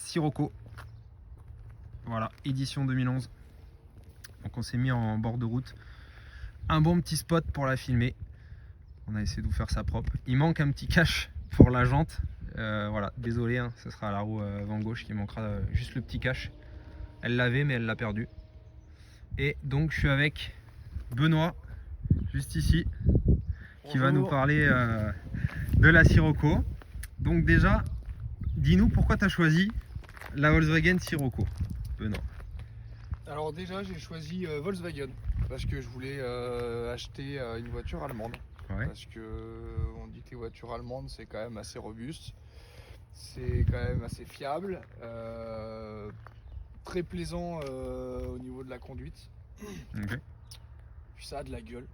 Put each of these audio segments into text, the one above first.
Sirocco. Voilà, édition 2011. Donc on s'est mis en bord de route. Un bon petit spot pour la filmer. On a essayé de vous faire ça propre. Il manque un petit cache pour la jante. Voilà, désolé, hein, ce sera la roue avant gauche qui manquera juste le petit cache. Elle l'avait mais elle l'a perdu. Et donc je suis avec Benoît, juste ici, qui va nous parler de la Sirocco. Donc déjà, dis-nous pourquoi tu as choisi la Volkswagen Sirocco, Benoît. Alors déjà j'ai choisi Volkswagen parce que je voulais acheter une voiture allemande. Ouais. Parce que on dit que les voitures allemandes c'est quand même assez robuste, c'est quand même assez fiable, très plaisant au niveau de la conduite. Okay. Puis ça a de la gueule.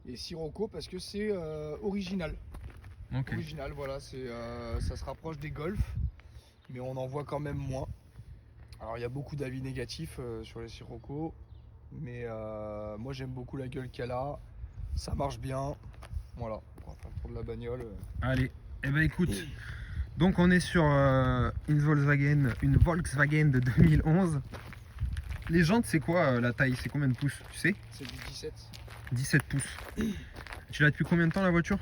Et Sirocco parce que c'est original. Okay. Original, voilà, ça se rapproche des Golf, mais on en voit quand même moins. Alors il y a beaucoup d'avis négatifs sur les Sirocco, mais moi j'aime beaucoup la gueule qu'elle a, ça marche bien, voilà, on va faire le tour de la bagnole. Allez, et ben écoute, donc on est sur une Volkswagen de 2011. Les jantes c'est quoi la taille, c'est combien de pouces, tu sais? C'est du 17. 17 pouces. Tu l'as depuis combien de temps la voiture?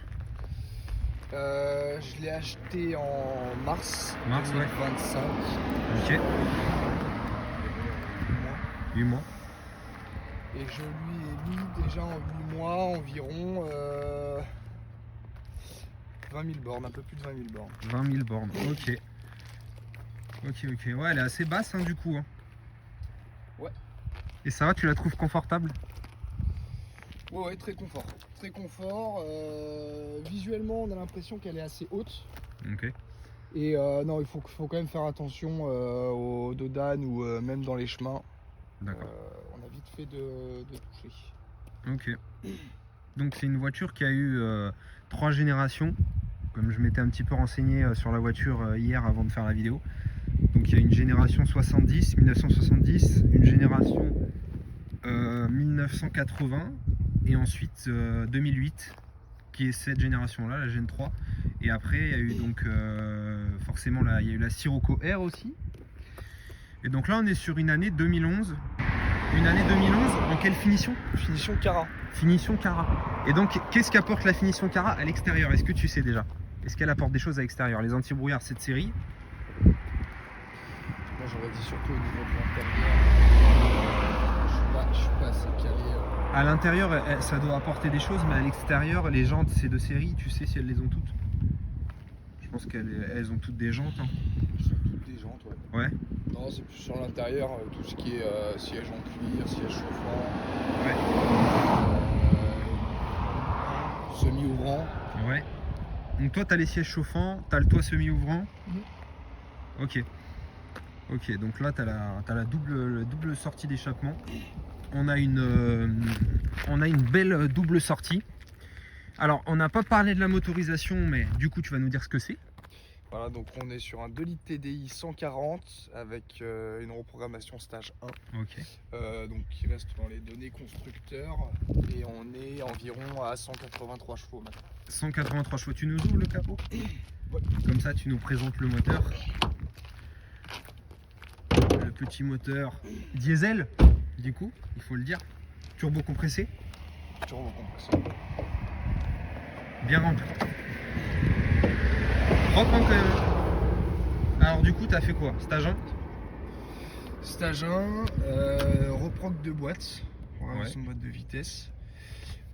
Je l'ai acheté en mars 2025. Ouais. Ok. 8 mois. Et je lui ai mis déjà en 8 mois environ 20 000 bornes, un peu plus de 20 000 bornes. 20 000 bornes, ok. Ok. Ouais, elle est assez basse hein, du coup. Hein. Ouais. Et ça va, tu la trouves confortable? Ouais, très confort. Très confort. Visuellement, on a l'impression qu'elle est assez haute. Ok. Et non, il faut quand même faire attention aux dodanes ou même dans les chemins. D'accord. On a vite fait de toucher. Ok. Donc c'est une voiture qui a eu 3 générations. Comme je m'étais un petit peu renseigné sur la voiture hier avant de faire la vidéo. Donc il y a une génération 1970, une génération 1980 et ensuite 2008 qui est cette génération là, la Gen 3. Et après il y a eu donc forcément il y a eu la Sirocco R aussi. Et donc là on est sur une année 2011. Une année 2011 en quelle finition? Finition Cara. Finition Cara. Et donc qu'est-ce qu'apporte la finition Cara à l'extérieur? Est-ce que tu sais déjà? Est-ce qu'elle apporte des choses à l'extérieur? Les anti-brouillards cette série? Moi j'aurais dit surtout au niveau de l'intérieur. Je suis pas assez calé. À l'intérieur ça doit apporter des choses, mais à l'extérieur les jantes c'est de série, tu sais si elles les ont toutes? Je pense qu'elles ont toutes des jantes. Hein. Elles sont toutes des jantes, ouais. Ouais. Non, c'est plus sur l'intérieur, tout ce qui est siège en cuir, siège chauffant. Ouais. Semi-ouvrant. Ouais. Donc toi, tu as les sièges chauffants, tu as le toit semi-ouvrant. Ok. Ok, donc là, tu as la double sortie d'échappement. On a une belle double sortie. Alors, on n'a pas parlé de la motorisation, mais du coup, tu vas nous dire ce que c'est. Voilà, donc on est sur un 2 litres TDI 140 avec une reprogrammation stage 1. Ok. Donc qui reste dans les données constructeurs. Et on est environ à 183 chevaux maintenant. 183 chevaux. Tu nous ouvres le capot? Ouais. Comme ça, tu nous présentes le moteur. Le petit moteur diesel, du coup, il faut le dire. Turbo compressé. Turbo compressé. Bien rempli. Propre hein, quand même. Alors du coup, tu as fait quoi? Stage 1? Stage 1, reproc de boîte. Voilà, Ouais. son boîte de vitesse.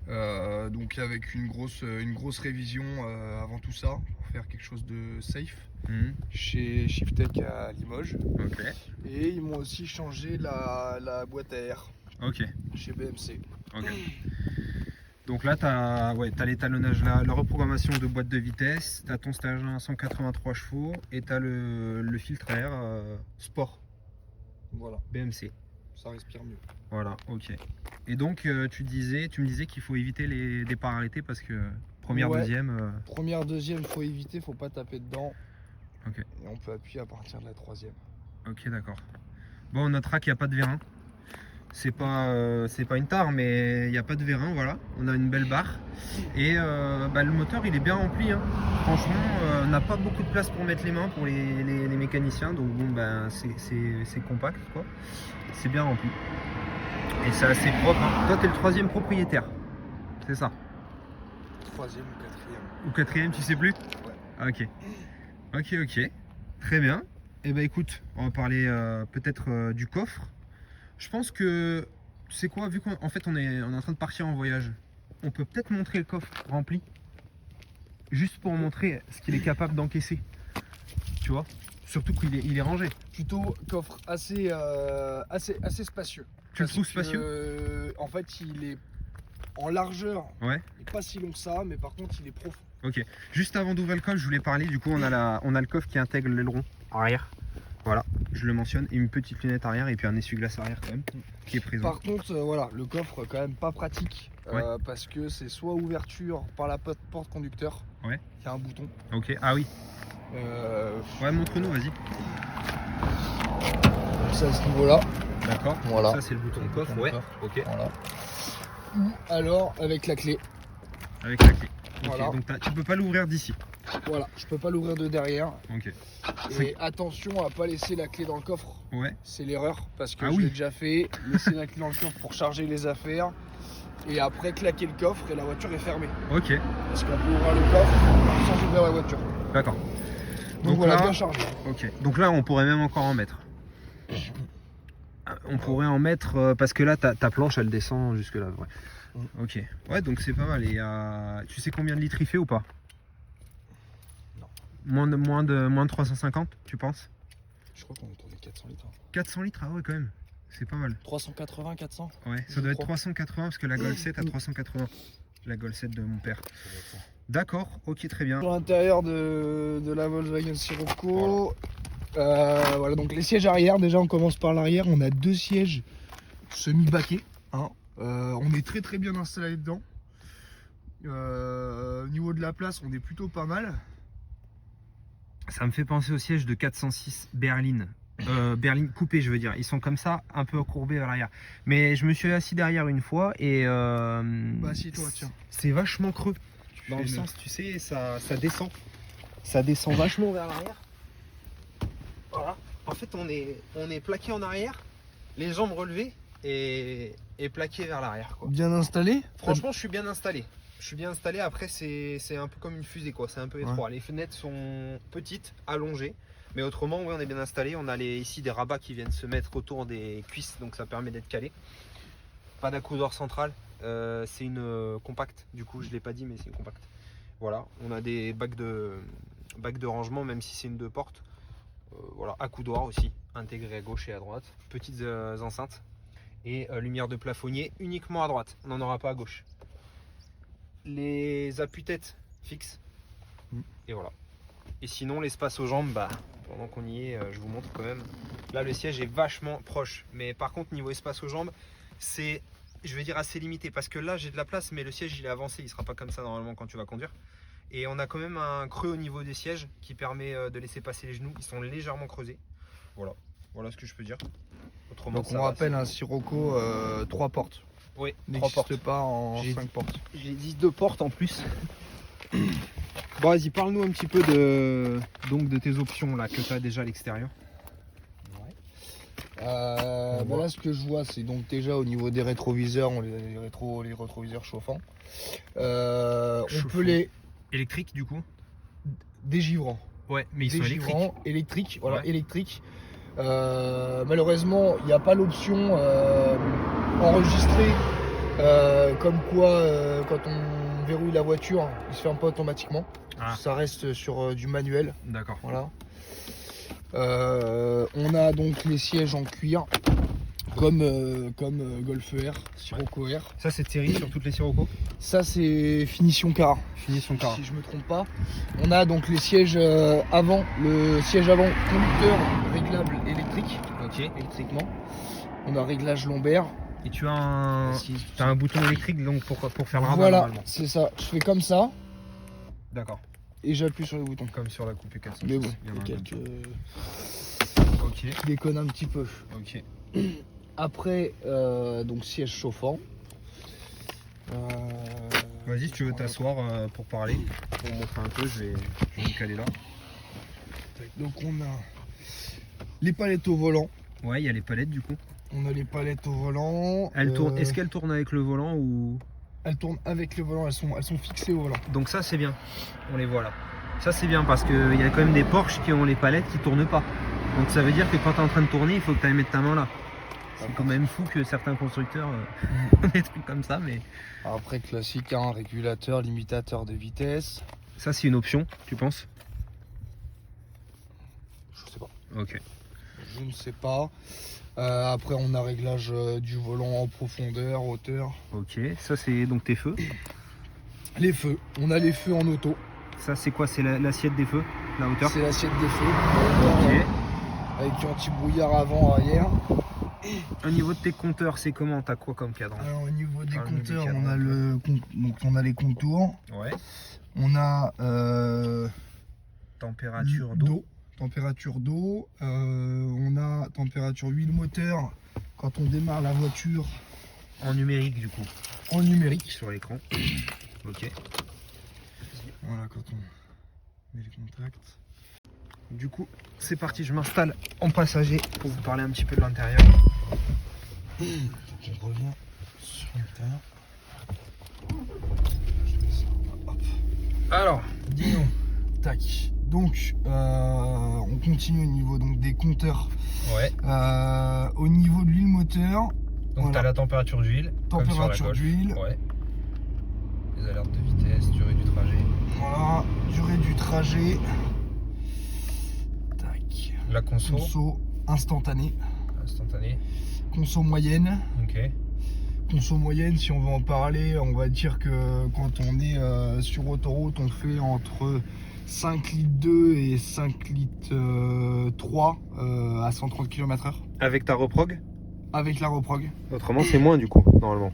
Donc avec une grosse révision avant tout ça, pour faire quelque chose de safe. Chez Shiftech à Limoges. Ok. Et ils m'ont aussi changé la boîte à air. Ok. Chez BMC. Ok. Donc là, tu as l'étalonnage, la reprogrammation de boîte de vitesse, tu as ton stage 1 à 183 chevaux et tu as le filtre à air sport. Voilà. BMC. Ça respire mieux. Voilà, ok. Et donc, tu me disais qu'il faut éviter les départs arrêtés parce que première, ouais. deuxième... Première, deuxième, il faut éviter, faut pas taper dedans. Ok. Et on peut appuyer à partir de la troisième. Ok, d'accord. Bon, on notera qu'il n'y a pas de vérin. c'est pas une tare, mais il n'y a pas de vérin, voilà. On a une belle barre. Et le moteur, il est bien rempli, hein. Franchement, on n'a pas beaucoup de place pour mettre les mains pour les mécaniciens. Donc bon, c'est compact, quoi. C'est bien rempli. Et c'est assez propre, hein. Toi, t'es le 3e propriétaire. C'est ça? 3e ou 4e. Ou 4e, tu sais plus? Ouais. Ah, ok. Ok. Très bien. Et bah écoute, on va parler peut-être du coffre. Je pense que, tu sais quoi, vu qu'en fait on est en train de partir en voyage, on peut peut-être montrer le coffre rempli. Juste pour montrer ce qu'il est capable d'encaisser. Tu vois? Surtout qu'il est rangé. Plutôt coffre assez spacieux. Tu le Parce trouves que, spacieux? en fait, il est en largeur. Ouais. Il n'est pas si long que ça, mais par contre, il est profond. Ok. Juste avant d'ouvrir le coffre, je voulais parler. Du coup, on a le coffre qui intègre l'aileron arrière. Voilà, je le mentionne. Et une petite lunette arrière et puis un essuie-glace arrière quand même qui est présent. Par contre, voilà, le coffre quand même pas pratique. Ouais. Parce que c'est soit ouverture par la porte conducteur. Ouais. Il y a un bouton. Ok. Ah oui. Ouais, montre-nous, vas-y. C'est à ce niveau-là. D'accord. Voilà. Ça, c'est le bouton coffre. Ouais. Ok. Voilà. Ou alors avec la clé. Avec la clé. Ok. Voilà. Donc tu peux pas l'ouvrir d'ici. Voilà, je peux pas l'ouvrir de derrière. Ok. Et attention à pas laisser la clé dans le coffre. Ouais. C'est l'erreur parce que Ah je oui. l'ai déjà fait. Laisser la clé dans le coffre pour charger les affaires. Et après claquer le coffre et la voiture est fermée. Ok. Parce qu'on peut ouvrir le coffre sans ouvrir la voiture. D'accord. Donc voilà, là, bien chargé. ok. Donc là, on pourrait même encore en mettre. On pourrait en mettre parce que là, ta planche, elle descend jusque là. Ouais. Ok. Ouais, donc c'est pas mal. Et tu sais combien de litres il fait ou pas? Non. Moins de 350, tu penses? Je crois qu'on est autour des 400 litres. 400 litres, ah ouais, quand même. C'est pas mal. 380, 400. Ouais, ça doit être 380 parce que la Golf 7 a 380. La Golf 7 de mon père. D'accord, ok, très bien. Sur l'intérieur de la Volkswagen Sirocco. Voilà, donc les sièges arrière, déjà on commence par l'arrière. On a 2 sièges semi-baquets. Hein. On est très bien installé dedans. Au niveau de la place, on est plutôt pas mal. Ça me fait penser au siège de 406 berline. Berline coupé, je veux dire. Ils sont comme ça, un peu courbés vers l'arrière. Mais je me suis assis derrière une fois et Bah assieds-toi, tiens. c'est vachement creux. Dans le sens, tu sais, ça descend. Ça descend vachement vers l'arrière. Voilà. En fait, on est plaqué en arrière, les jambes relevées et plaqué vers l'arrière, quoi. Bien installé. Franchement, je suis bien installé. Je suis bien installé. Après, c'est un peu comme une fusée, quoi. C'est un peu étroit. Les fenêtres sont petites, allongées. Mais autrement, oui, on est bien installé. On a ici des rabats qui viennent se mettre autour des cuisses, donc ça permet d'être calé. Pas d'accoudoir central. C'est une compacte. Du coup, je l'ai pas dit, mais c'est une compacte. Voilà. On a des bacs de rangement, même si c'est une 2 portes. Voilà, accoudoir aussi, intégré à gauche et à droite. Petites enceintes. Et lumière de plafonnier uniquement à droite. On n'en aura pas à gauche. Les appuis-têtes fixes. Et voilà. Et sinon, l'espace aux jambes, pendant qu'on y est, je vous montre quand même. Là, le siège est vachement proche. Mais par contre, niveau espace aux jambes, c'est, je vais dire, assez limité. Parce que là, j'ai de la place, mais le siège, il est avancé. Il ne sera pas comme ça normalement quand tu vas conduire. Et on a quand même un creux au niveau des sièges qui permet de laisser passer les genoux. Ils sont légèrement creusés. Voilà. Voilà ce que je peux dire. Autrement, Donc on rappelle un Sirocco 3 portes. Oui, 3 N'existe portes. pas en J'ai 5 portes. J'ai dit 2 portes en plus. Bon, vas-y, parle-nous un petit peu de tes options là que tu as déjà à l'extérieur. Là, ce que je vois, c'est donc déjà au niveau des rétroviseurs, les rétroviseurs chauffants. On peut les Électriques du coup? dégivrants. Ouais, mais ils sont Dégivrants, électriques. électriques. Voilà, Ouais. électriques. Malheureusement, il n'y a pas l'option enregistrée, comme quoi quand on verrouille la voiture, il se ferme pas automatiquement. Ah. Ça reste sur du manuel. D'accord. Voilà. On a donc les sièges en cuir, comme Golf R, Sirocco R. Ça, c'est de série sur toutes les Sirocco? Ça, c'est finition car. Finition car. Si je me trompe pas. On a donc les sièges avant, le siège avant conducteur réglable électrique, électriquement. On a réglage lombaire. Et tu as un bouton électrique donc pour faire le rabat Voilà, normalement. c'est ça. Je fais comme ça D'accord. et j'appuie sur le bouton. Comme sur la coupée 400. Mais bon, il y en il y a a un quelques Ok. qui déconnent un petit peu. Ok. Après, donc siège chauffant. Vas-y, si tu veux t'asseoir pour parler, pour montrer un peu, je vais me caler là. Donc on a les palettes au volant. Ouais, il y a les palettes du coup. On a les palettes au volant. Elles tournent. Est-ce qu'elles tournent avec le volant ou... Elles tournent avec le volant, elles sont fixées au volant. Donc ça c'est bien, on les voit là. Ça c'est bien parce qu'il y a quand même des Porsche qui ont les palettes qui tournent pas. Donc ça veut dire que quand tu es en train de tourner, il faut que tu ailles mettre ta main là. C'est quand même fou que certains constructeurs des trucs comme ça, mais... Après classique, hein, régulateur, limitateur de vitesse. Ça c'est une option, tu penses? Je sais pas. Ok. Je ne sais pas. Après on a réglage du volant en profondeur, hauteur. Ok, ça c'est donc tes feux. Les feux, on a les feux en auto. Ça c'est quoi? C'est l'assiette des feux, la hauteur? C'est l'assiette des feux. Ok. Avec anti-brouillard avant, arrière. Au niveau de tes compteurs, c'est comment? T'as quoi comme cadran? Alors au niveau des Enfin, compteurs, le on a donc on a les contours. Ouais. On a Température d'eau. Température d'eau. On a température huile moteur quand on démarre la voiture En numérique du coup. en numérique. Sur l'écran. Ok. Voilà quand on met les contacts. Du coup, c'est parti, je m'installe en passager pour vous parler un petit peu de l'intérieur. On revient sur l'intérieur. Je fais ça. Hop. Alors, Dis-nous. Tac. Donc on continue au niveau donc, des compteurs. ouais. Au niveau de l'huile moteur. Donc voilà. t'as la température d'huile. comme sur la Température Golf. d'huile. Ouais. Les alertes de vitesse, durée du trajet. Voilà. Durée du trajet. Tac. La conso. Conso instantané. Instantanée. Conso moyenne. Ok. Conso moyenne, si on veut en parler, on va dire que quand on est sur autoroute, on fait entre 5 litres 2 et 5 litres 3 à 130 km/h. Avec ta reprog? Avec la reprog. Autrement, c'est moins du coup, normalement.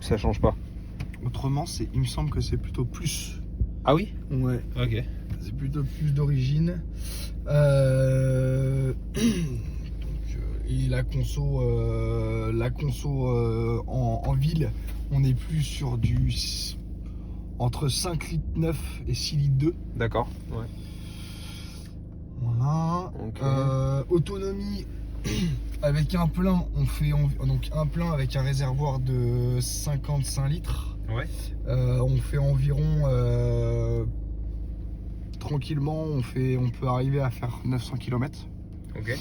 Ça change pas. Autrement, il me semble que c'est plutôt plus. Ah oui? Ouais. Ok. C'est plutôt plus d'origine. Et la conso, en ville, on est plus sur du entre 5 litres 9 et 6 litres 2. D'accord. Ouais. Voilà. Ok. Autonomie avec un plein, on fait donc un plein avec un réservoir de 55 litres. Ouais. On fait environ tranquillement, on peut arriver à faire 900 km. Ok.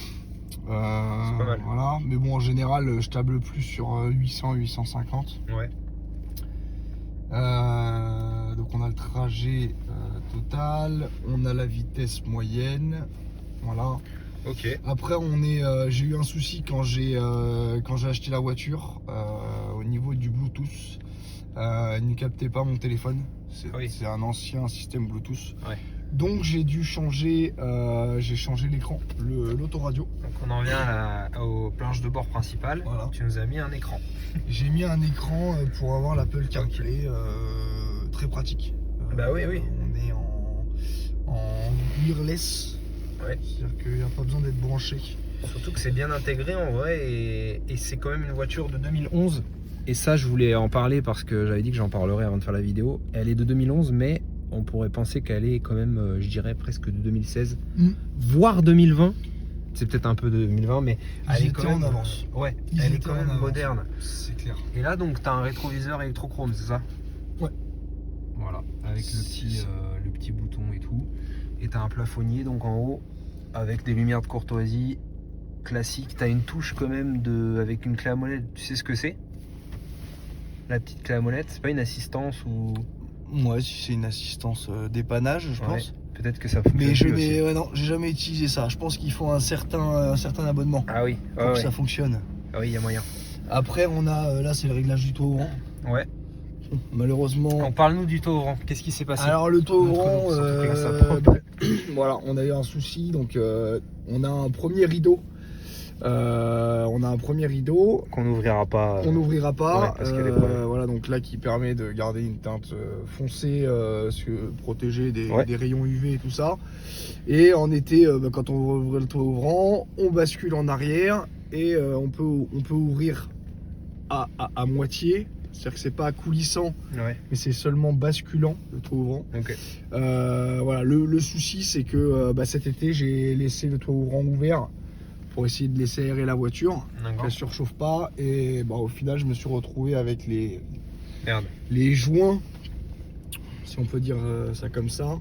C'est pas mal. Voilà, mais bon en général je table plus sur 800-850. Ouais. Donc on a le trajet total, on a la vitesse moyenne, voilà. Ok. Après j'ai eu un souci quand j'ai acheté la voiture au niveau du Bluetooth. Il ne captait pas mon téléphone. C'est un ancien système Bluetooth. Ouais. Donc j'ai dû changer, l'écran, l'autoradio. Donc on en vient aux planches de bord principales. Voilà. Tu nous as mis un écran. J'ai mis un écran pour avoir l'Apple CarPlay, très pratique. Bah oui, oui. On est en wireless. Ouais. C'est-à-dire qu'il n'y a pas besoin d'être branché. Surtout que c'est bien intégré en vrai et c'est quand même une voiture de 2011. Et ça, je voulais en parler parce que j'avais dit que j'en parlerais avant de faire la vidéo. Elle est de 2011, mais on pourrait penser qu'elle est quand même, je dirais, presque de 2016, voire 2020. C'est peut-être un peu de 2020, mais elle est quand même en avance. Ouais, Ils elle est étaient quand en même avance. moderne. C'est clair. Et là, donc, tu as un rétroviseur électrochrome, c'est ça? Ouais. Voilà, avec le petit bouton et tout. Et tu as un plafonnier donc en haut, avec des lumières de courtoisie classiques. Tu as une touche quand même avec une clé à molette. Tu sais ce que c'est? La petite clé à molette, c'est pas une assistance ou... Ouais, si c'est une assistance dépannage, je pense. Peut-être que ça fonctionne. Mais ouais, non, j'ai jamais utilisé ça. Je pense qu'il faut un certain abonnement Ah oui, pour que ça fonctionne. Ah oui, il y a moyen. Après, on a là, c'est le réglage du taux ouvrant. Ouais. Malheureusement. Parle-nous du taux ouvrant. Qu'est-ce qui s'est passé? Alors le taux ouvrant, Montre-nous ça propre. voilà, on a eu un souci. Donc, on a un premier rideau On a un premier rideau Qu'on n'ouvrira pas. qu'on n'ouvrira pas. ouais, parce qu'il y a des problèmes. Voilà, donc là qui permet de garder une teinte foncée, protéger Ouais. des rayons UV et tout ça. Et en été, quand on va ouvrir le toit ouvrant, on bascule en arrière et on peut ouvrir à moitié. C'est-à-dire que c'est pas coulissant, Ouais, mais c'est seulement basculant le toit ouvrant. ok. Voilà, le souci c'est que cet été j'ai laissé le toit ouvrant ouvert pour essayer de laisser aérer la voiture. D'accord. Elle surchauffe pas et au final je me suis retrouvé avec Merde. les joints, si on peut dire ça comme ça,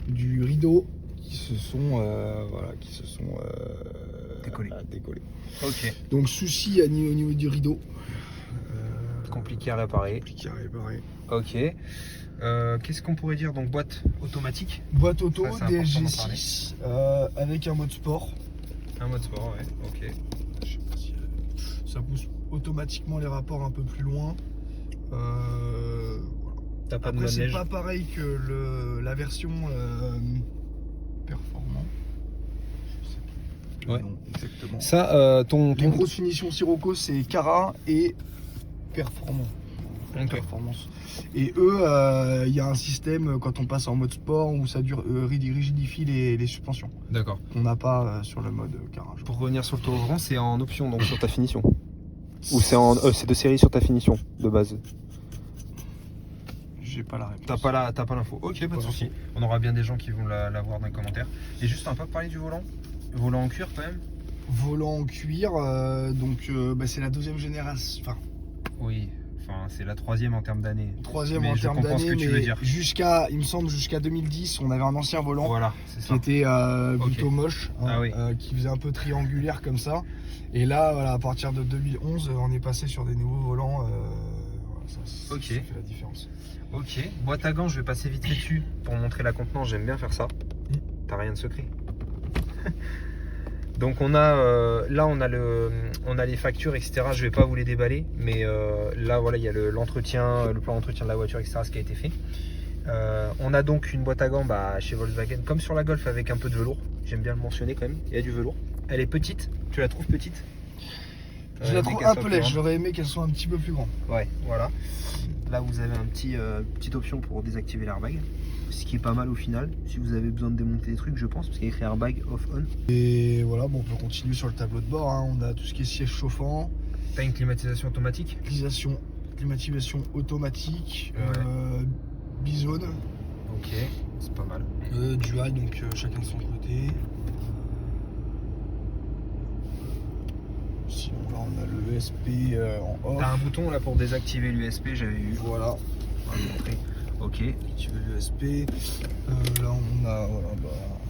du rideau qui se sont décollés. Ok. Donc souci au niveau du rideau. Compliqué à réparer. Compliqué à réparer. Ok. Qu'est-ce qu'on pourrait dire? Donc boîte automatique. Boîte auto Ça, c'est important d'en DSG6 avec un mode sport. Un mode sport, ouais. Ok. Je sais pas si ça pousse automatiquement les rapports un peu plus loin. Voilà. T'as pas de Après c'est manège. pas pareil que la version performant. Je sais plus. Ouais. Non, exactement. Ça, Les grosses finitions Sirocco c'est Cara et performant. Ok. Performance. Et eux, il y a un système quand on passe en mode sport où ça rigidifie les suspensions. D'accord. On n'a pas sur le mode Cara. Pour revenir sur le tour ouvrant, c'est en option donc sur ta finition. Ou c'est de série sur ta finition de base. J'ai pas la réponse. T'as pas l'info. Ok, pas de souci. On aura bien des gens qui vont la voir dans les commentaires. Et juste un peu parler du volant. Volant en cuir quand même. Volant en cuir, c'est la deuxième génération. Enfin, Oui. Enfin, c'est la troisième en termes d'années. troisième Mais en je termes comprends ce d'année, que tu veux mais dire. il me semble jusqu'à 2010, on avait un ancien volant Voilà, c'est qui ça. était plutôt Ok. moche, Ah oui. qui faisait un peu triangulaire comme ça. Et là, voilà, à partir de 2011, on est passé sur des nouveaux volants. Ça Ok. fait la différence. Ok. Boîte à gants, je vais passer vite fait dessus pour montrer la contenance. J'aime bien faire ça. T'as rien de secret. Donc on a là on a les factures, etc. Je vais pas vous les déballer, mais là voilà il y a l'entretien, le plan d'entretien de la voiture, etc. Ce qui a été fait. On a donc une boîte à gants chez Volkswagen, comme sur la Golf, avec un peu de velours. J'aime bien le mentionner quand même. Il y a du velours. Elle est petite. Tu la trouves petite? Je la trouve un peu lèche, j'aurais aimé qu'elle soit un petit peu plus grande. Ouais, voilà. Là vous avez petite option pour désactiver l'airbag, ce qui est pas mal au final, si vous avez besoin de démonter des trucs, je pense, parce qu'il y a écrit airbag off-on. Et voilà, on peut continuer sur le tableau de bord. On a tout ce qui est siège chauffant, T'as une climatisation automatique. climatisation automatique, Ouais. bisone, Ok, c'est pas mal. dual, donc chacun de son côté. Sinon là on a le ESP en off. T'as un bouton là pour désactiver l'USP, j'avais eu. Voilà, On va le montrer. Ok. tu veux l'ESP. Là on a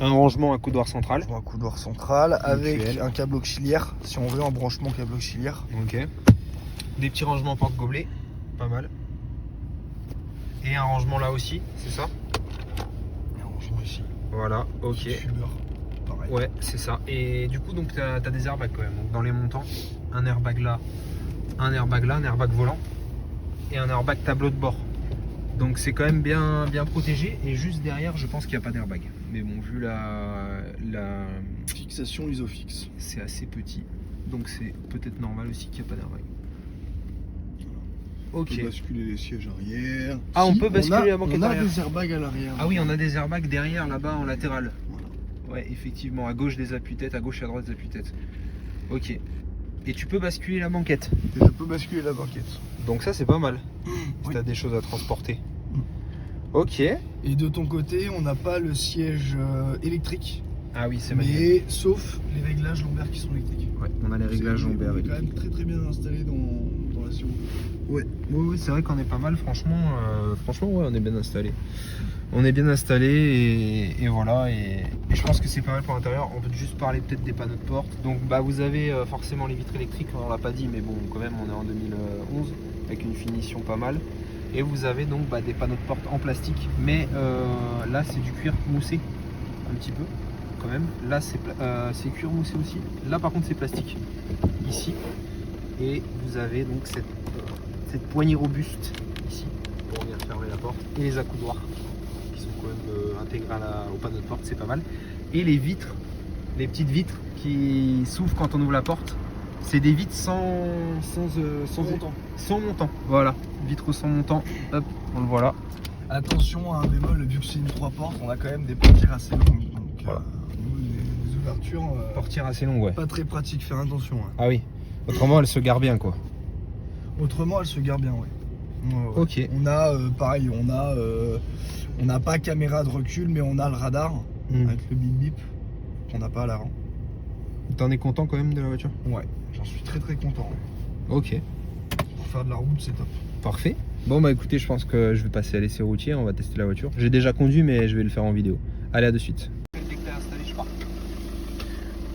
Un rangement à coudoir central. un couloir central avec Mutuel. un câble auxiliaire, si on veut, un branchement câble auxiliaire. Ok. Des petits rangements porte-gobelets. Pas mal. Et un rangement là aussi, c'est ça? Un rangement ici. Voilà, ok. Petit fumeur, pareil. Ouais, c'est ça. Et du coup, donc t'as des airbags quand même. Donc dans les montants, un airbag là, un airbag volant et un airbag tableau de bord. Donc c'est quand même bien protégé. Et juste derrière, je pense qu'il n'y a pas d'airbag. Mais bon, vu la Fixation isofix. c'est assez petit. Donc c'est peut-être normal aussi qu'il n'y a pas d'airbag. On Ok. peut basculer les sièges arrière. Ah, on peut basculer la On banquette a arrière. des airbags à l'arrière. Ah oui, on a des airbags derrière là-bas en latéral. Voilà. Ouais, effectivement, à gauche des appuis-têtes, à gauche et à droite des appuis-têtes. Ok. Et tu peux basculer la banquette. Et je peux basculer la banquette. Donc ça c'est pas mal. Si Oui. t'as des choses à transporter. Ok. Et de ton côté, on n'a pas le siège électrique, Ah oui, c'est magnifique. mais sauf les réglages lombaires qui sont électriques. Ouais, on a les réglages lombaires On est quand électriques. même très bien installé dans la Sirocco. Ouais, oui, c'est vrai qu'on est pas mal, franchement, ouais, on est bien installé. On est bien installé et voilà, et je pense que c'est pas mal pour l'intérieur. On peut juste parler peut-être des panneaux de porte. Donc vous avez forcément les vitres électriques, on l'a pas dit, mais bon, quand même, on est en 2011 avec une finition pas mal. Et vous avez donc des panneaux de porte en plastique, mais là c'est du cuir moussé, un petit peu quand même. Là c'est cuir moussé aussi. Là par contre c'est plastique, ici. Et vous avez donc cette poignée robuste ici pour venir fermer la porte, et les accoudoirs qui sont quand même intégrés au panneau de porte, c'est pas mal. Et les vitres les petites vitres qui s'ouvrent quand on ouvre la porte. C'est des vitres sans montant. Voilà, vitres sans montant. Hop, on le voit là. Attention à un bémol, vu que c'est une 3 portes, on a quand même des portières assez longues. Donc Voilà. les ouvertures, Portière assez longue, ouais. pas très pratique, faire attention. Hein. Ah oui. Autrement, elle se gare bien, quoi. Autrement, elle se gare bien, ouais. Ok. On a, pareil, on n'a pas caméra de recul, mais on a le radar avec le bip bip qu'on n'a pas à l'avant. T'en es content quand même de la voiture? Ouais, j'en suis très très content. Ouais. Ok. Pour faire de la route, c'est top. Parfait. Bon bah écoutez, je pense que je vais passer à l'essai routier, on va tester la voiture. J'ai déjà conduit mais je vais le faire en vidéo. Allez, à de suite. Dès que t'es installé, je pars.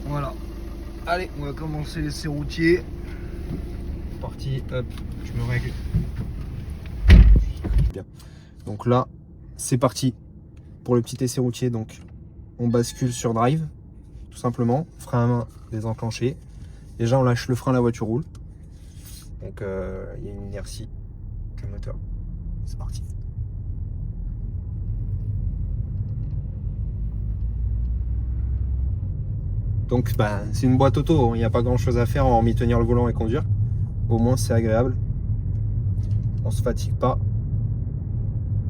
Voilà. Allez, on va commencer l'essai routier. Parti, hop, je me règle. Bien. Donc là, c'est parti pour le petit essai routier. Donc on bascule sur drive, tout simplement. Frein à main désenclenché. Déjà on lâche le frein, la voiture roule. Donc il y a une inertie que le moteur. C'est parti. Donc c'est une boîte auto, il n'y a pas grand chose à faire hormis tenir le volant et conduire. Au moins c'est agréable. On se fatigue pas.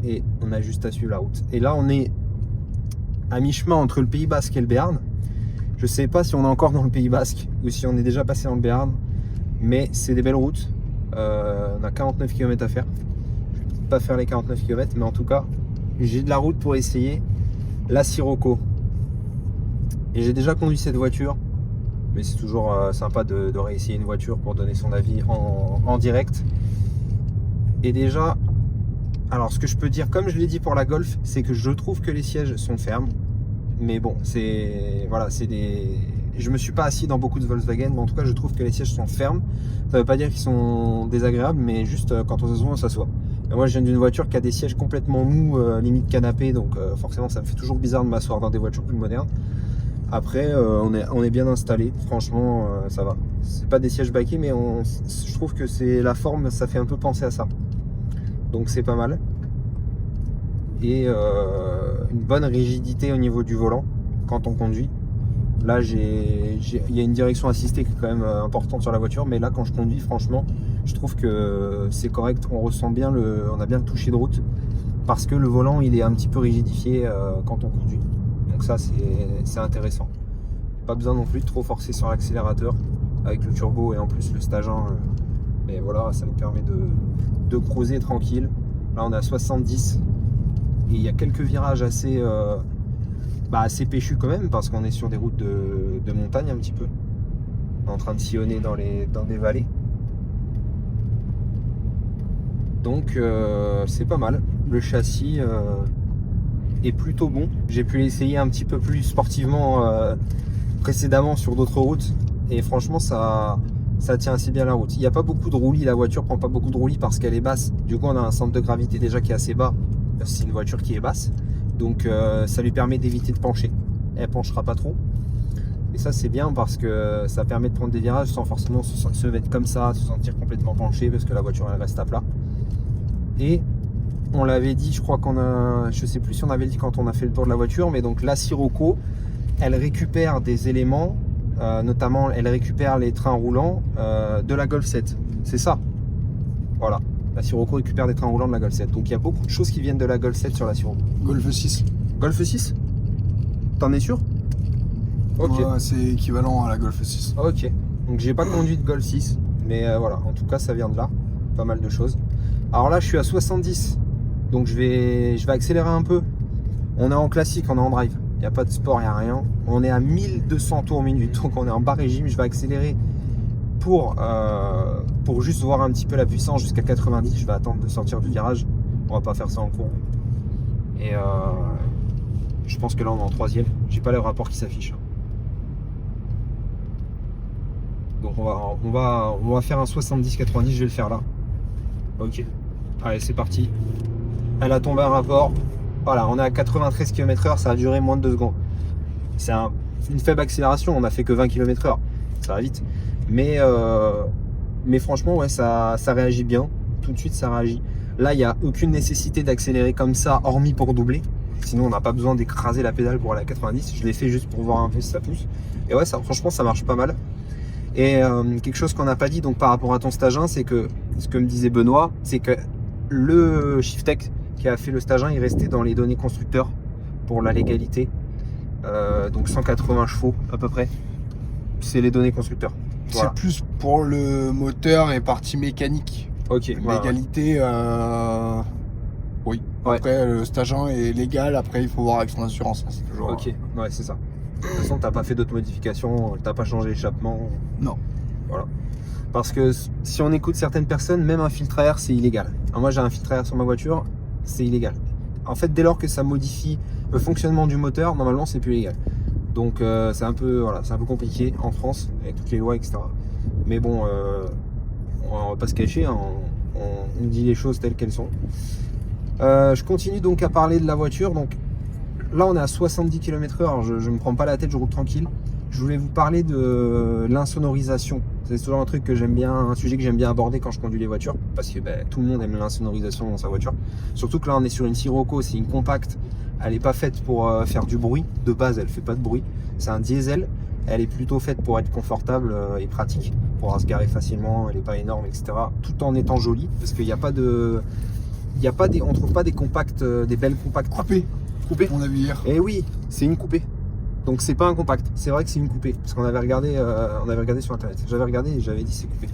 Et on a juste à suivre la route. Et là on est à mi-chemin entre le Pays Basque et le Béarn. Je sais pas si on est encore dans le Pays Basque ou si on est déjà passé dans le Béarn. Mais c'est des belles routes. On a 49 km à faire. Je vais peut-être pas faire les 49 km, mais en tout cas, j'ai de la route pour essayer la Sirocco. Et j'ai déjà conduit cette voiture, mais c'est toujours sympa de réessayer une voiture pour donner son avis en direct. Et déjà, alors ce que je peux dire, comme je l'ai dit pour la Golf, c'est que je trouve que les sièges sont fermes. Mais bon, voilà, je me suis pas assis dans beaucoup de Volkswagen, mais en tout cas je trouve que les sièges sont fermes. Ça veut pas dire qu'ils sont désagréables, mais juste quand on s'assoit, on s'assoit. Et moi je viens d'une voiture qui a des sièges complètement mous, limite canapé, donc forcément ça me fait toujours bizarre de m'asseoir dans des voitures plus modernes. Après on est bien installé, franchement ça va. C'est pas des sièges baquets, mais je trouve que c'est la forme, ça fait un peu penser à ça. Donc c'est pas mal. Et une bonne rigidité au niveau du volant quand on conduit. Là il y a une direction assistée qui est quand même importante sur la voiture, mais là quand je conduis, franchement je trouve que c'est correct. On ressent bien on a bien le toucher de route parce que le volant il est un petit peu rigidifié quand on conduit, donc ça c'est intéressant. Pas besoin non plus de trop forcer sur l'accélérateur avec le turbo et en plus le stage 1, mais voilà, ça nous permet de cruiser tranquille. Là on est à 70 et il y a quelques virages assez péchus quand même, parce qu'on est sur des routes de montagne un petit peu. On est en train de sillonner dans des vallées. Donc c'est pas mal. Le châssis est plutôt bon. J'ai pu l'essayer un petit peu plus sportivement précédemment sur d'autres routes. Et franchement ça tient assez bien la route. Il n'y a pas beaucoup de roulis, la voiture prend pas beaucoup de roulis parce qu'elle est basse. Du coup on a un centre de gravité déjà qui est assez bas. C'est une voiture qui est basse. Donc ça lui permet d'éviter de pencher. Elle penchera pas trop. Et ça c'est bien parce que ça permet de prendre des virages sans forcément se mettre comme ça, se sentir complètement penché, parce que la voiture elle reste à plat. Et on l'avait dit, je crois je sais plus si on avait dit quand on a fait le tour de la voiture, mais donc la Sirocco, elle récupère des éléments, notamment elle récupère les trains roulants de la Golf 7. C'est ça. Voilà. La Sirocco récupère des trains roulants de la Golf 7. Donc il y a beaucoup de choses qui viennent de la Golf 7 sur la Sirocco. Golf 6. Golf 6? T'en es sûr? Ok. Ouais, c'est équivalent à la Golf 6. Ok. Donc j'ai pas conduit de Golf 6. Mais voilà, en tout cas ça vient de là. Pas mal de choses. Alors là je suis à 70. Donc je vais accélérer un peu. On est en classique, on est en drive. Il n'y a pas de sport, il n'y a rien. On est à 1200 tours minute. Donc on est en bas régime. Je vais accélérer pour juste voir un petit peu la puissance jusqu'à 90. Je vais attendre de sortir du virage. On va pas faire ça en cours. Et je pense que là on est en troisième. J'ai pas le rapport qui s'affiche. Donc on va faire un 70-90. Je vais le faire là. Ok. Allez, c'est parti. Elle a tombé un rapport. Voilà, on est à 93 km/h. Ça a duré moins de 2 secondes. C'est une faible accélération. On a fait que 20 km/h. Ça va vite. Mais franchement, ouais, ça réagit bien. Tout de suite, ça réagit. Là, il n'y a aucune nécessité d'accélérer comme ça, hormis pour doubler. Sinon, on n'a pas besoin d'écraser la pédale pour aller à 90. Je l'ai fait juste pour voir un peu si ça pousse. Et ouais, franchement, ça marche pas mal. Et quelque chose qu'on n'a pas dit donc par rapport à ton stage 1, c'est que ce que me disait Benoît, c'est que le Shiftech qui a fait le stage 1, il restait dans les données constructeurs pour la légalité. Donc 180 chevaux à peu près. C'est les données constructeurs. Voilà. C'est plus pour le moteur et partie mécanique. Ok. Légalité, oui. Ouais. Après, le stage 1 est légal. Après, il faut voir avec son assurance. Hein, c'est toujours... Ok, ouais, c'est ça. De toute façon, t'as pas fait d'autres modifications, t'as pas changé l'échappement. Non. Voilà. Parce que si on écoute certaines personnes, même un filtre à air, c'est illégal. Alors moi, j'ai un filtre à air sur ma voiture, c'est illégal. En fait, dès lors que ça modifie le fonctionnement du moteur, normalement, c'est plus légal. Donc, c'est un peu compliqué en France, avec toutes les lois, etc. Mais bon, on va pas se cacher, hein, on dit les choses telles qu'elles sont. Je continue donc à parler de la voiture. Donc là, on est à 70 km/h. Alors, je ne me prends pas la tête, je roule tranquille. Je voulais vous parler de l'insonorisation. C'est toujours un truc que j'aime bien, un sujet que j'aime bien aborder quand je conduis les voitures, parce que tout le monde aime l'insonorisation dans sa voiture. Surtout que là, on est sur une Sirocco, c'est une compacte. Elle n'est pas faite pour faire du bruit. De base, elle fait pas de bruit. C'est un diesel. Elle est plutôt faite pour être confortable et pratique, pour se garer facilement. Elle n'est pas énorme, etc. Tout en étant jolie, parce qu'il n'y a pas de, on trouve pas des compacts, des belles compactes coupées. On a vu hier. Et oui, c'est une coupée. Donc c'est pas un compact, c'est vrai que c'est une coupée. Parce qu'on avait regardé, sur internet. J'avais regardé et j'avais dit c'est coupé.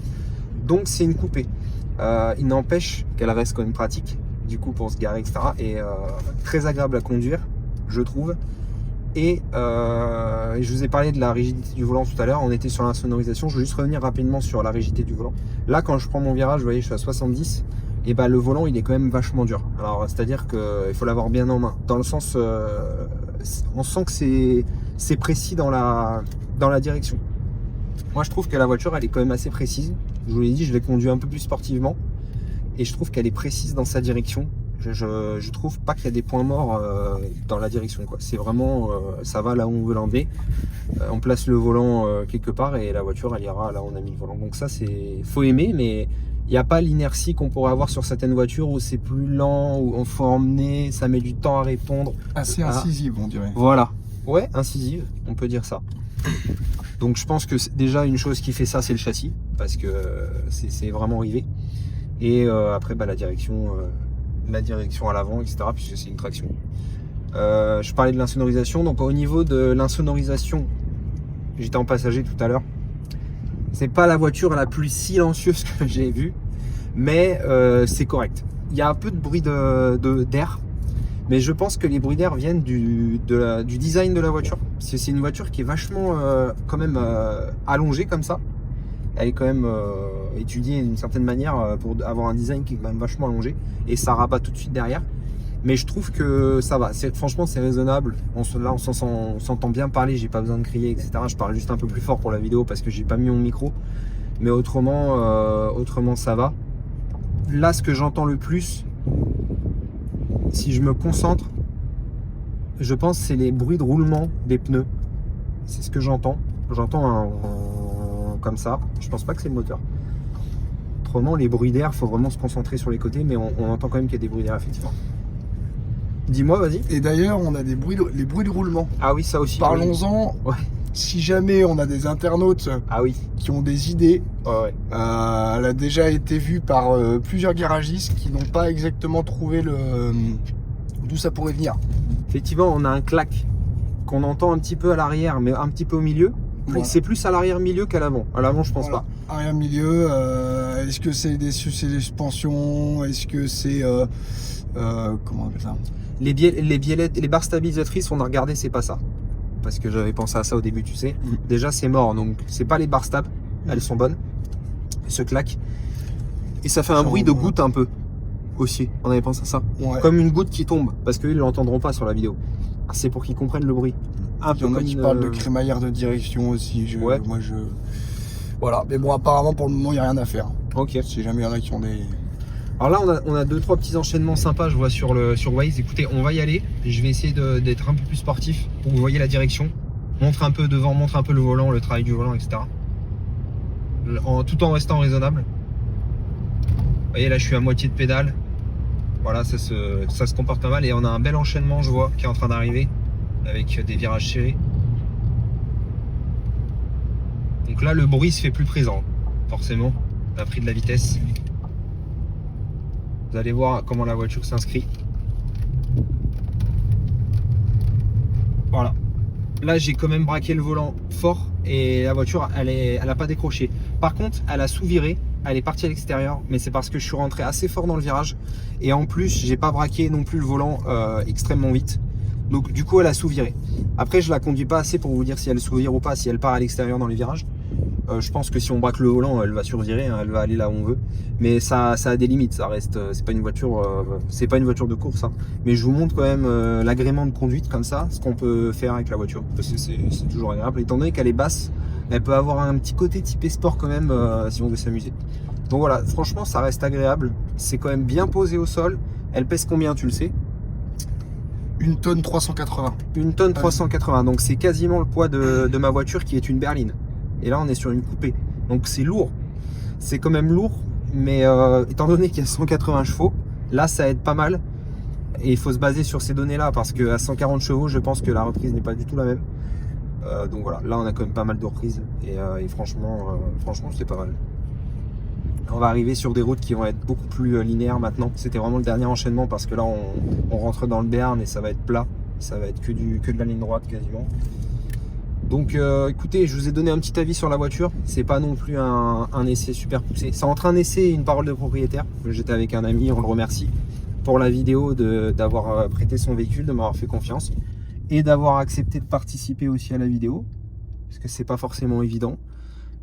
Donc c'est une coupée. Il n'empêche qu'elle reste quand même pratique, du coup pour se garer, etc. Et très agréable à conduire, je trouve. Et je vous ai parlé de la rigidité du volant tout à l'heure. On était sur la sonorisation. Je veux juste revenir rapidement sur la rigidité du volant. Là, quand je prends mon virage, vous voyez, je suis à 70. Et le volant, il est quand même vachement dur. Alors, c'est-à-dire qu'il faut l'avoir bien en main. Dans le sens, on sent que c'est précis dans la direction. Moi, je trouve que la voiture, elle est quand même assez précise. Je vous l'ai dit, je l'ai conduit un peu plus sportivement. Et je trouve qu'elle est précise dans sa direction. Je trouve pas qu'il y a des points morts dans la direction, quoi. C'est vraiment, ça va là où on veut l'emmener. On place le volant quelque part et la voiture, elle ira là où on a mis le volant. Donc ça, faut aimer, mais il n'y a pas l'inertie qu'on pourrait avoir sur certaines voitures où c'est plus lent, où on faut emmener, ça met du temps à répondre. Assez incisive, on dirait. Voilà. Ouais, incisive, on peut dire ça. Donc je pense que déjà une chose qui fait ça, c'est le châssis, parce que c'est vraiment rivé. Et après, la direction à l'avant, etc., puisque c'est une traction. Je parlais de l'insonorisation. Donc au niveau de l'insonorisation, j'étais en passager tout à l'heure. C'est pas la voiture la plus silencieuse que j'ai vue, mais c'est correct. Il y a un peu de bruit d'air, mais je pense que les bruits d'air viennent du design de la voiture. C'est une voiture qui est vachement quand même allongée comme ça. Elle est quand même étudiée d'une certaine manière pour avoir un design qui est quand même vachement allongé, et ça rabat tout de suite derrière. Mais je trouve que ça va, franchement c'est raisonnable. Là on s'entend bien parler, j'ai pas besoin de crier, etc. Je parle juste un peu plus fort pour la vidéo parce que j'ai pas mis mon micro. Mais autrement ça va. Là, ce que j'entends le plus, si je me concentre, je pense c'est les bruits de roulement des pneus. C'est ce que j'entends. J'entends comme ça. Je pense pas que c'est le moteur. Autrement, les bruits d'air, faut vraiment se concentrer sur les côtés, mais on entend quand même qu'il y a des bruits d'air effectivement. Dis-moi, vas-y. Et d'ailleurs, on a les bruits de roulement. Ah oui, ça aussi. Parlons-en. Ouais. Si jamais on a des internautes qui ont des idées, elle a déjà été vue par plusieurs garagistes qui n'ont pas exactement trouvé d'où ça pourrait venir. Effectivement, on a un clac qu'on entend un petit peu à l'arrière, mais un petit peu au milieu. Ouais. C'est plus à l'arrière-milieu qu'à l'avant. À l'avant, je pense pas. Arrière-milieu, est-ce que c'est des suspensions? Est-ce que c'est... comment on appelle ça? Les barres stabilisatrices, on a regardé, c'est pas ça. Parce que j'avais pensé à ça au début, tu sais. Déjà, c'est mort, donc c'est pas les barres stab. Elles sont bonnes. Elles se claquent. Et ça fait un bruit de goutte un peu. Aussi, on avait pensé à ça. Ouais. Comme une goutte qui tombe, parce qu'ils ne l'entendront pas sur la vidéo. C'est pour qu'ils comprennent le bruit. Il y en a qui parlent de crémaillère de direction aussi. Voilà, mais bon, apparemment pour le moment, il n'y a rien à faire. Ok. Si jamais il y en a qui ont des... Alors là, on a 2-3 petits enchaînements sympas, je vois sur Waze. Écoutez, on va y aller. Je vais essayer d'être un peu plus sportif pour que vous voyez la direction. Montre un peu devant, montre un peu le volant, le travail du volant, etc. Tout en restant raisonnable. Vous voyez, là, je suis à moitié de pédale. Voilà, ça se comporte pas mal. Et on a un bel enchaînement, je vois, qui est en train d'arriver, avec des virages serrés. Donc là, le bruit se fait plus présent, forcément. On a pris de la vitesse. Vous allez voir comment la voiture s'inscrit. Voilà. Là, j'ai quand même braqué le volant fort et la voiture, elle a pas décroché. Par contre, elle a sous-viré, elle est partie à l'extérieur, mais c'est parce que je suis rentré assez fort dans le virage. Et en plus, j'ai pas braqué non plus le volant extrêmement vite. Donc du coup, elle a sous-viré. Après, je la conduis pas assez pour vous dire si elle sous-vire ou pas, si elle part à l'extérieur dans les virages. Je pense que si on braque le volant, elle va survirer, hein, elle va aller là où on veut. Mais ça a des limites, ça reste, c'est pas une voiture de course. Hein. Mais je vous montre quand même l'agrément de conduite comme ça, ce qu'on peut faire avec la voiture. Parce que c'est toujours agréable. Étant donné qu'elle est basse, elle peut avoir un petit côté typé sport quand même si on veut s'amuser. Donc voilà, franchement, ça reste agréable. C'est quand même bien posé au sol. Elle pèse combien, tu le sais? 1 tonne 380. 1 tonne 380. Donc c'est quasiment le poids de ma voiture qui est une berline. Et là, on est sur une coupée. Donc c'est lourd. C'est quand même lourd. Mais étant donné qu'il y a 180 chevaux, là, ça aide pas mal. Et il faut se baser sur ces données-là. Parce qu'à 140 chevaux, je pense que la reprise n'est pas du tout la même. Donc voilà, là, on a quand même pas mal de reprises. Et franchement, c'est pas mal. On va arriver sur des routes qui vont être beaucoup plus linéaires maintenant. C'était vraiment le dernier enchaînement parce que là, on rentre dans le Béarn et ça va être plat. Ça va être que de la ligne droite quasiment. Donc écoutez, je vous ai donné un petit avis sur la voiture. C'est pas non plus un essai super poussé. C'est entre un essai et une parole de propriétaire. J'étais avec un ami, on le remercie pour la vidéo, d'avoir prêté son véhicule, de m'avoir fait confiance et d'avoir accepté de participer aussi à la vidéo. Parce que c'est pas forcément évident.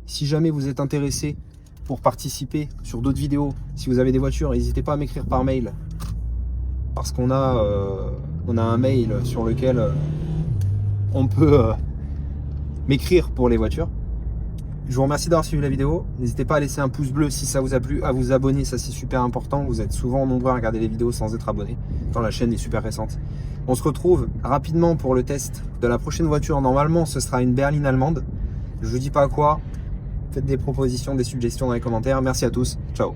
Si jamais vous êtes intéressé pour participer sur d'autres vidéos, si vous avez des voitures, n'hésitez pas à m'écrire par mail. Parce qu'on a un mail sur lequel on peut... m'écrire pour les voitures. Je vous remercie d'avoir suivi la vidéo. N'hésitez pas à laisser un pouce bleu si ça vous a plu, à vous abonner, ça c'est super important. Vous êtes souvent nombreux à regarder les vidéos sans être abonné, quand la chaîne est super récente. On se retrouve rapidement pour le test de la prochaine voiture. Normalement, ce sera une berline allemande. Je vous dis pas quoi. Faites des propositions, des suggestions dans les commentaires. Merci à tous. Ciao.